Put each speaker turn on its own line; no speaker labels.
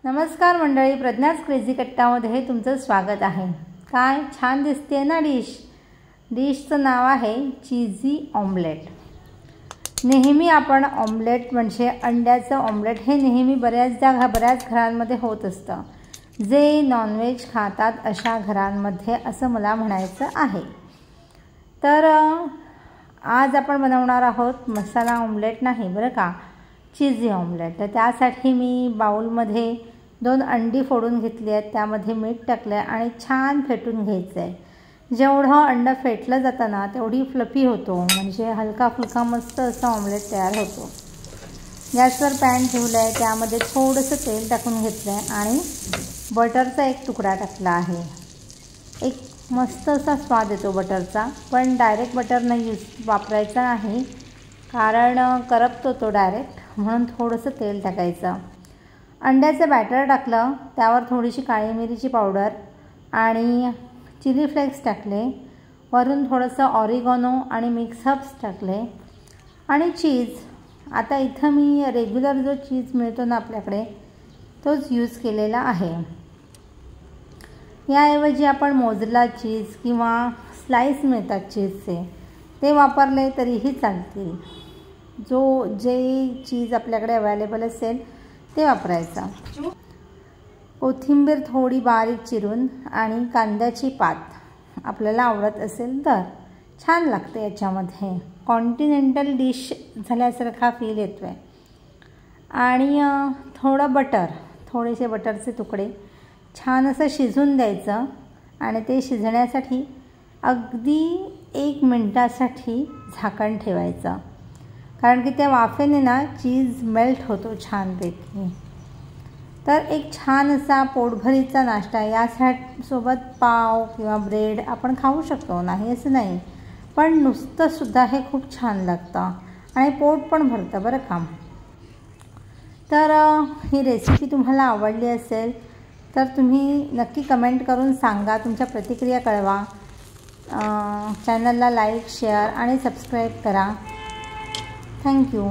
नमस्कार मंडळी, प्रज्ञाच क्रेझी कट्टामध्ये तुमचं स्वागत आहे। काय छान दिसते ना डिशचं नाव आहे चीजी ऑमलेट। नेहमी आपण ऑमलेट म्हणजे अंड्याचं ऑमलेट हे नेहमी बऱ्याच घरांमध्ये होत असतं। जे नॉनव्हेज खातात अशा घरांमध्ये असं मला म्हणायचं आहे। तर आज आपण बनवणार आहोत मसाला ऑमलेट नाही बरं का, चीजी ऑमलेट। तर त्यासाठी मी बाउलमध्ये 2 अंडी फोडून घेतली आहेत, त्यामध्ये मीठ टाकलं आहे आणि छान फेटून घ्यायचं आहे। जेवढं अंड फेटलं जातं ना तेवढी फ्लफी होतो, म्हणजे हलका फुलका मस्त असा ऑमलेट तयार होतो। गॅसवर पॅन ठेवलं आहे, त्यामध्ये थोडंसं तेल टाकून घेतलं आहे आणि बटरचा एक तुकडा टाकला आहे। एक मस्त असा स्वाद येतो बटरचा, पण डायरेक्ट बटर नाही वापरायचा नाही, कारण करपतो तो डायरेक्ट, म्हणून थोडंसं तेल टाकायचं। अंड्याचं बॅटर टाकलं, त्यावर थोडीशी काळी मिरीची पावडर आणि चिली फ्लेक्स टाकले, वरून थोडंसं ऑरिगॅनो आणि मिक्स हर्ब्स टाकले आणि चीज। आता इथं मी रेग्युलर जो चीज मिळतो ना आपल्याकडे तोच यूज केलेला आहे। याऐवजी आपण मोझरेला चीज किंवा स्लाइस मिळतात चीजचे ते वापरले तरीही चालतील। जे चीज आपल्याकडे अवेलेबल असेल ते वापरायचं। कोथिंबीर थोडी बारीक चिरून आणि कांद्याची पात आपल्याला आवडत असेल तर छान लागते। याच्यामध्ये कॉन्टिनेंटल डिश झाल्यासारखा फील येतो आहे। आणि थोडं बटर, थोडेसे बटरचे तुकडे छान असं शिजून द्यायचं आणि ते शिजण्यासाठी अगदी 1 मिनिटासाठी झाकण ठेवायचं, कारण की त्या वाफेने ना चीज मेल्ट होतो छानपैकी। तर एक छान असा पोटभरीचा नाश्ता यासोबत पाव किंवा ब्रेड आपण खाऊ शकतो, नाही असं नाही, पण नुसतं सुद्धा हे खूप छान लागतं आणि पोट पण भरतं बरं का। तर ही रेसिपी तुम्हाला आवडली असेल तर तुम्ही नक्की कमेंट करून सांगा, तुमच्या प्रतिक्रिया कळवा। चॅनलला लाईक, शेअर आणि सबस्क्राईब करा। थँक्यू।